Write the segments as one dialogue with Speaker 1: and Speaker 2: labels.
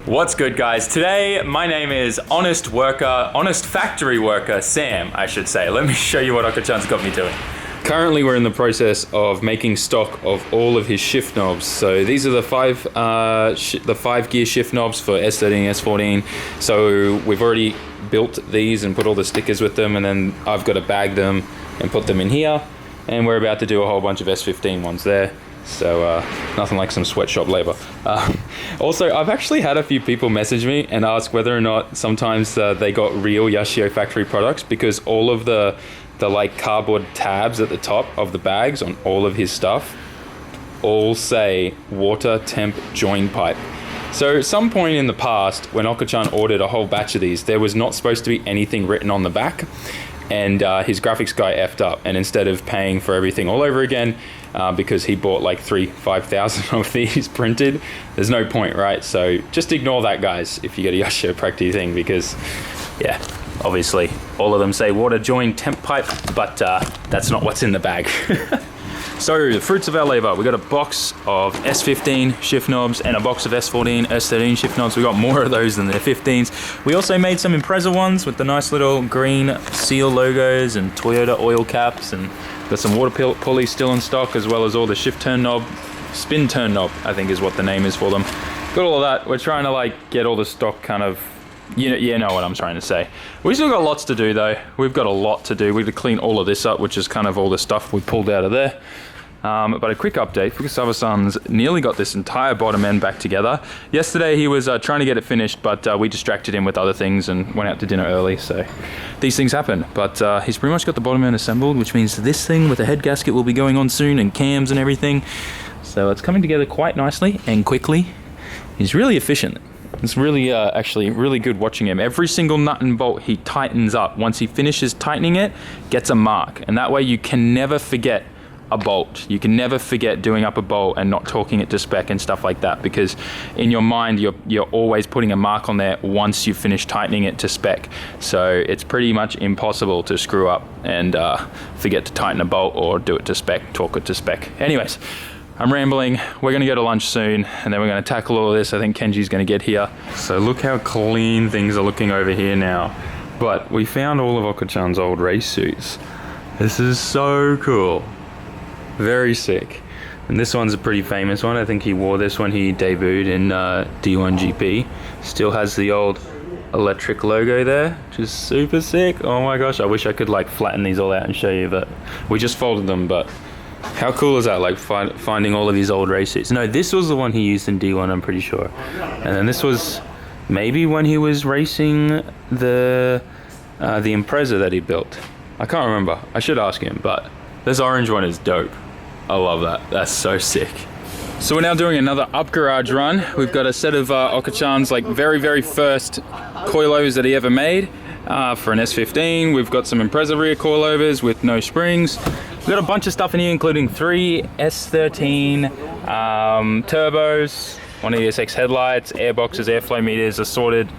Speaker 1: What's good, guys? Today, my name is Honest Factory Worker Sam, I should say. Let me show you what Oko-chan's got me doing. Currently, we're in the process of making stock of all of his shift knobs. So these are the five gear shift knobs for S13, S14. So we've already built these and put all the stickers with them, and then I've got to bag them and put them in here. And we're about to do a whole bunch of S15 ones there. So nothing like some sweatshop labor. Also, I've actually had a few people message me and ask whether or not sometimes they got real Yashio Factory products, because all of the like cardboard tabs at the top of the bags on all of his stuff all say water temp join pipe. So at some point in the past, when Oko-chan ordered a whole batch of these, there was not supposed to be anything written on the back, and his graphics guy effed up, and instead of paying for everything all over again, because he bought like 5,000 of these printed, there's no point, right? So just ignore that, guys, if you get a Yashio Factory thing, because yeah, obviously all of them say water join temp pipe, but that's not what's in the bag. So the fruits of our labor, we got a box of S15 shift knobs and a box of S14, S13 shift knobs. We got more of those than the 15s. We also made some Impreza ones with the nice little green seal logos and Toyota oil caps, and got some water pulleys still in stock, as well as all the shift turn knob, spin turn knob, I think is what the name is for them. Got all of that. We're trying to like get all the stock kind of, you know what I'm trying to say. We still got lots to do though. We've got a lot to do. We've got to clean all of this up, which is kind of all the stuff we pulled out of there. But a quick update, Fukasawa-san's nearly got this entire bottom end back together. Yesterday he was trying to get it finished, but we distracted him with other things and went out to dinner early, so these things happen. But he's pretty much got the bottom end assembled, which means this thing with the head gasket will be going on soon, and cams and everything. So it's coming together quite nicely and quickly. He's really efficient. It's really actually really good watching him. Every single nut and bolt he tightens up. Once he finishes tightening it, gets a mark, and that way you can never forget a bolt. You can never forget doing up a bolt and not talking it to spec and stuff like that, because in your mind you're always putting a mark on there once you finish tightening it to spec. So it's pretty much impossible to screw up and forget to tighten a bolt or do it to spec, talk it to spec. Anyways, I'm rambling. We're gonna go to lunch soon, and then we're gonna tackle all of this. I think Kenji's gonna get here. So look how clean things are looking over here now. But we found all of Oko-chan's old race suits. This is so cool. Very sick. And this one's a pretty famous one. I think he wore this when he debuted in D1 GP. Still has the old electric logo there, which is super sick. Oh my gosh, I wish I could like flatten these all out and show you, but we just folded them. But how cool is that, like finding all of these old race suits? No, this was the one he used in D1, I'm pretty sure. And then this was maybe when he was racing the Impreza that he built. I can't remember. I should ask him, but this orange one is dope. I love that. That's so sick. So we're now doing another up garage run. We've got a set of Oko-chan's like very first coilovers that he ever made for an S15. We've got some Impreza rear coilovers with no springs. We've got a bunch of stuff in here, including 3 S13 turbos, one ESX headlights, air boxes, airflow meters, assorted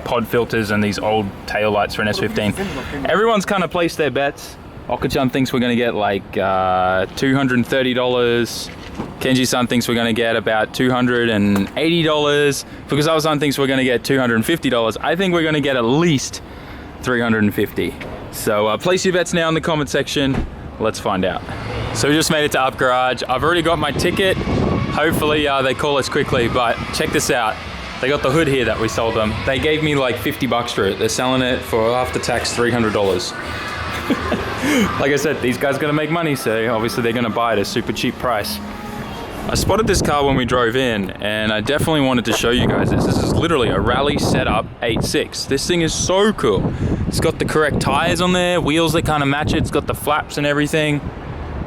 Speaker 1: pod filters, and these old tail lights for an S15. Everyone's kind of placed their bets. Oko-chan thinks we're going to get like $230. Kenji-san thinks we're going to get about $280. Fukasawa-san thinks we're going to get $250. I think we're going to get at least $350. So place your bets now in the comment section. Let's find out. So we just made it to Up Garage. I've already got my ticket. Hopefully they call us quickly, but check this out. They got the hood here that we sold them. They gave me like $50 for it. They're selling it for after tax $300. Like I said, these guys gotta make money, so obviously they're gonna buy it at a super cheap price. I spotted this car when we drove in, and I definitely wanted to show you guys this. This is literally a rally setup 8.6. This thing is so cool. It's got the correct tires on there, wheels that kind of match it. It's got the flaps and everything.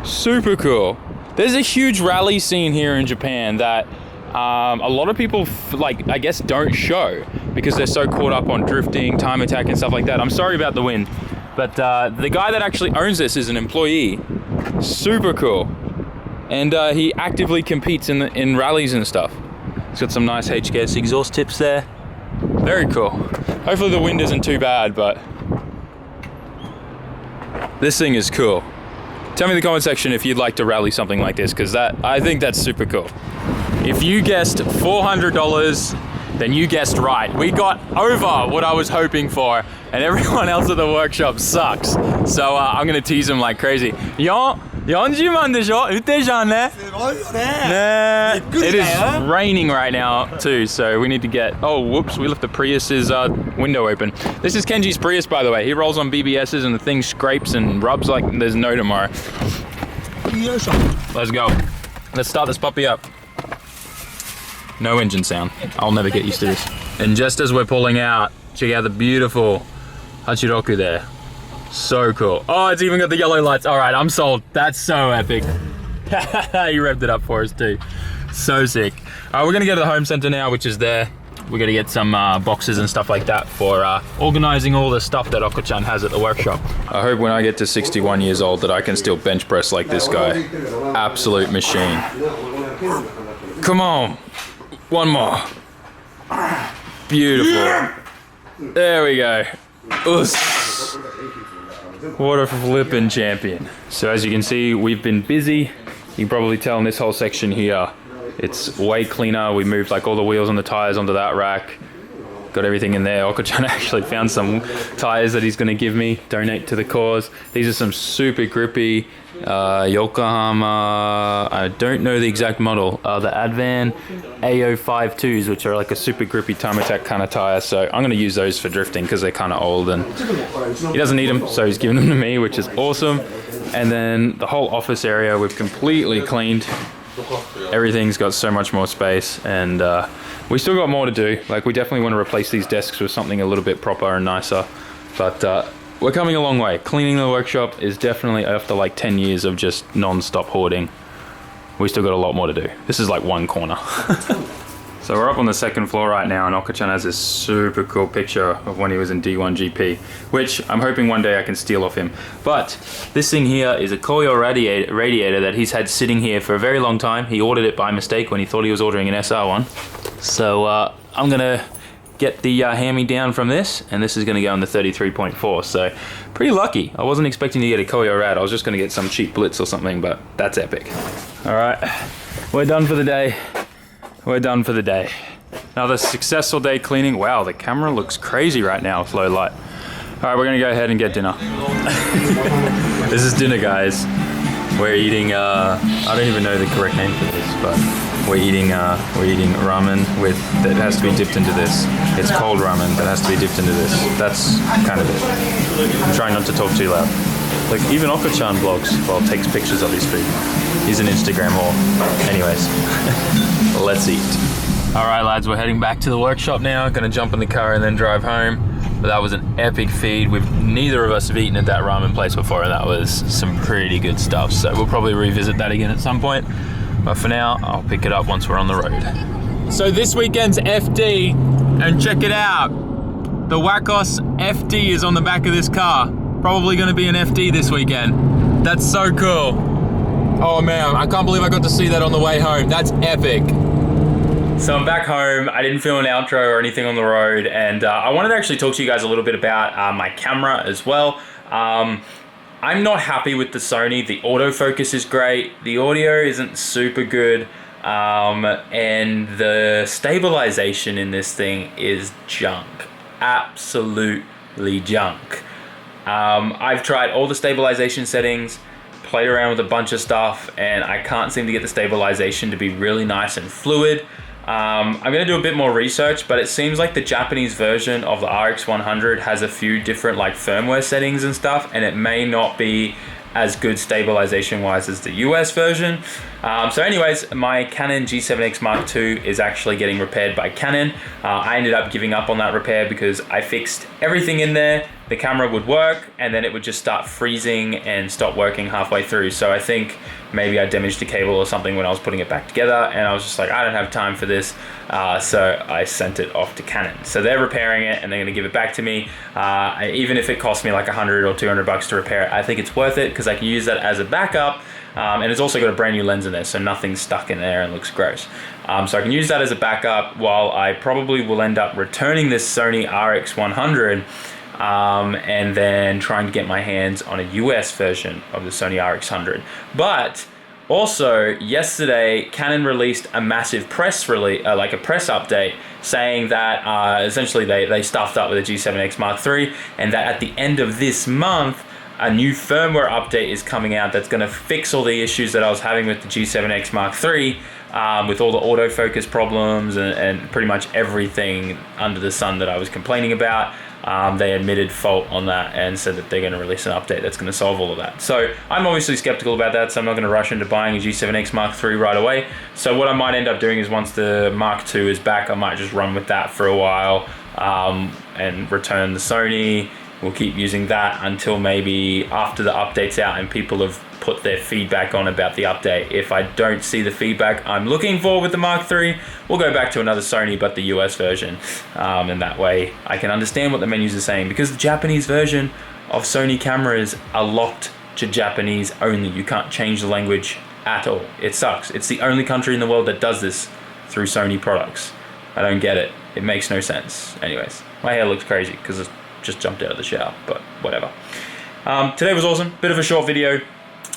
Speaker 1: Super cool. There's a huge rally scene here in Japan that a lot of people I guess don't show, because they're so caught up on drifting, time attack and stuff like that. I'm sorry about the wind. But the guy that actually owns this is an employee. Super cool. And he actively competes in rallies and stuff. He's got some nice HKS exhaust tips there. Very cool. Hopefully the wind isn't too bad, but this thing is cool. Tell me in the comment section if you'd like to rally something like this, because I think that's super cool. If you guessed $400 then you guessed right. We got over what I was hoping for, and everyone else at the workshop sucks. So I'm gonna tease them like crazy. It is raining right now too, so we need to get, oh whoops, we left the Prius's window open. This is Kenji's Prius, by the way. He rolls on BBS's and the thing scrapes and rubs like there's no tomorrow. Let's go. Let's start this puppy up. No engine sound. I'll never get used to this. And just as we're pulling out, check out the beautiful Hachiroku there. So cool. Oh, it's even got the yellow lights. All right, I'm sold. That's so epic. You revved it up for us too. So sick. All right, we're gonna go to the home center now, which is there. We're gonna get some boxes and stuff like that for organizing all the stuff that Oko-chan has at the workshop. I hope when I get to 61 years old that I can still bench press like this guy. Absolute machine. Come on. One more. Beautiful. There we go. Us. What a flippin' champion. So as you can see, we've been busy. You can probably tell in this whole section here, it's way cleaner. We moved like all the wheels and the tires onto that rack. Got everything in there. Oko-chan actually found some tires that he's gonna give me, donate to the cause. These are some super grippy Yokohama, I don't know the exact model, the Advan AO52s, which are like a super grippy time attack kind of tire. So I'm gonna use those for drifting because they're kind of old and he doesn't need them, so he's giving them to me, which is awesome. And then the whole office area we've completely cleaned. Everything's got so much more space, and we still got more to do. Like, we definitely want to replace these desks with something a little bit proper and nicer, but we're coming a long way. Cleaning the workshop is definitely, after like 10 years of just non-stop hoarding, we still got a lot more to do. This is like one corner. So we're up on the second floor right now, and Oko-chan has this super cool picture of when he was in D1 GP, which I'm hoping one day I can steal off him. But this thing here is a Koyo radiator that he's had sitting here for a very long time. He ordered it by mistake when he thought he was ordering an SR one. So I'm gonna get the hand-me-down from this, and this is gonna go in the 33.4, so pretty lucky. I wasn't expecting to get a Koyo rad. I was just gonna get some cheap Blitz or something, but that's epic. All right, we're done for the day. We're done for the day. Another successful day cleaning. Wow, the camera looks crazy right now with low light. All right, we're gonna go ahead and get dinner. This is dinner, guys. We're eating, I don't even know the correct name for this, but we're eating ramen that has to be dipped into this. It's cold ramen that has to be dipped into this. That's kind of it. I'm trying not to talk too loud. Like, even Oko-chan vlogs, well, takes pictures of his food. He's an Instagram whore. Anyways, let's eat. All right, lads, we're heading back to the workshop now. Gonna jump in the car and then drive home. But that was an epic feed. Neither of us have eaten at that ramen place before, and that was some pretty good stuff. So we'll probably revisit that again at some point. But for now, I'll pick it up once we're on the road. So this weekend's FD, and check it out. The Wakos FD is on the back of this car. Probably gonna be an FD this weekend. That's so cool. Oh man, I can't believe I got to see that on the way home. That's epic. So I'm back home. I didn't film an outro or anything on the road, and I wanted to actually talk to you guys a little bit about my camera as well. I'm not happy with the Sony. The autofocus is great. The audio isn't super good. And the stabilization in this thing is junk. Absolutely junk. I've tried all the stabilization settings, played around with a bunch of stuff, and I can't seem to get the stabilization to be really nice and fluid. I'm gonna do a bit more research, but it seems like the Japanese version of the RX100 has a few different like firmware settings and stuff, and it may not be as good stabilization wise as the US version. So anyways, my Canon G7X Mark II is actually getting repaired by Canon. I ended up giving up on that repair because I fixed everything in there. The camera would work, and then it would just start freezing and stop working halfway through. So I think maybe I damaged a cable or something when I was putting it back together, and I was just like, I don't have time for this. So I sent it off to Canon. So they're repairing it, and they're gonna give it back to me. Even if it costs me like 100 or 200 bucks to repair it, I think it's worth it because I can use that as a backup. And it's also got a brand new lens in there, so nothing's stuck in there and looks gross. So I can use that as a backup while I probably will end up returning this Sony RX100 and then trying to get my hands on a US version of the Sony RX100. But Also, yesterday, Canon released a massive press release, like a press update, saying that essentially they stuffed up with the G7X Mark III, and that at the end of this month, a new firmware update is coming out that's going to fix all the issues that I was having with the G7X Mark III, with all the autofocus problems and pretty much everything under the sun that I was complaining about. They admitted fault on that and said that they're going to release an update that's going to solve all of that. So I'm obviously skeptical about that, so I'm not going to rush into buying a G7X Mark III right away. So what I might end up doing is once the Mark II is back, I might just run with that for a while and return the Sony. We'll keep using that until maybe after the update's out and people have put their feedback on about the update. If I don't see the feedback I'm looking for with the Mark III, we'll go back to another Sony, but the US version. And that way I can understand what the menus are saying, because the Japanese version of Sony cameras are locked to Japanese only. You can't change the language at all. It sucks. It's the only country in the world that does this through Sony products. I don't get it. It makes no sense. Anyways, my hair looks crazy because it's just jumped out of the shower, but whatever. Today was awesome. Bit of a short video.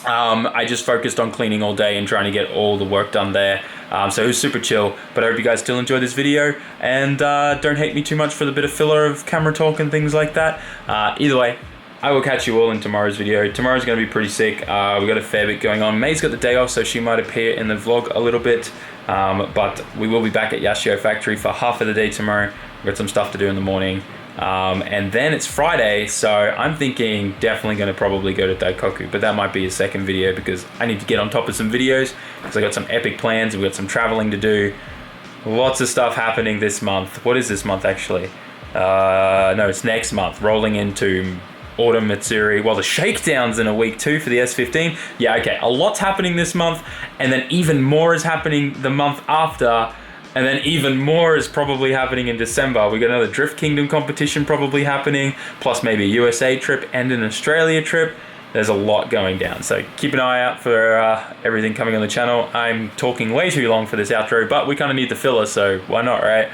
Speaker 1: I just focused on cleaning all day and trying to get all the work done there. So it was super chill, but I hope you guys still enjoy this video, and don't hate me too much for the bit of filler of camera talk and things like that. Either way, I will catch you all in tomorrow's video. Tomorrow's going to be pretty sick. We've got a fair bit going on. May's got the day off, so she might appear in the vlog a little bit. But we will be back at Yashio Factory for half of the day tomorrow. We've got some stuff to do in the morning. And then it's Friday, so I'm thinking definitely going to probably go to Daikoku, but that might be a second video because I need to get on top of some videos because I got some epic plans. We've got some traveling to do. Lots of stuff happening this month. What is this month actually? No, it's next month, rolling into Autumn Matsuri. Well, the shakedown's in a week too for the S15. Yeah, okay, a lot's happening this month, and then even more is happening the month after. And then even more is probably happening in December. We got another Drift Kingdom competition probably happening, plus maybe a USA trip and an Australia trip. There's a lot going down, so keep an eye out for everything coming on the channel. I'm talking way too long for this outro, but we kind of need the filler, so why not, right?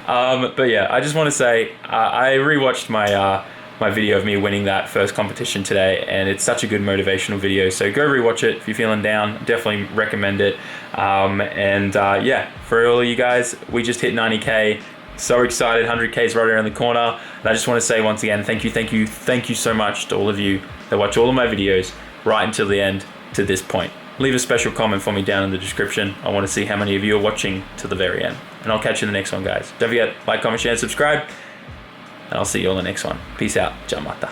Speaker 1: But yeah, I just want to say I rewatched my my video of me winning that first competition today, and it's such a good motivational video, so go rewatch it if you're feeling down. Definitely recommend it. Yeah, for all of you guys, we just hit 90k. So excited. 100k is right around the corner, and I just want to say once again, thank you so much to all of you that watch all of my videos right until the end to this point. Leave a special comment for me down in the description. I want to see how many of you are watching to the very end, and I'll catch you in the next one, guys. Don't forget, like, comment, share, and subscribe. And I'll see you on the next one. Peace out. Ciao, mata.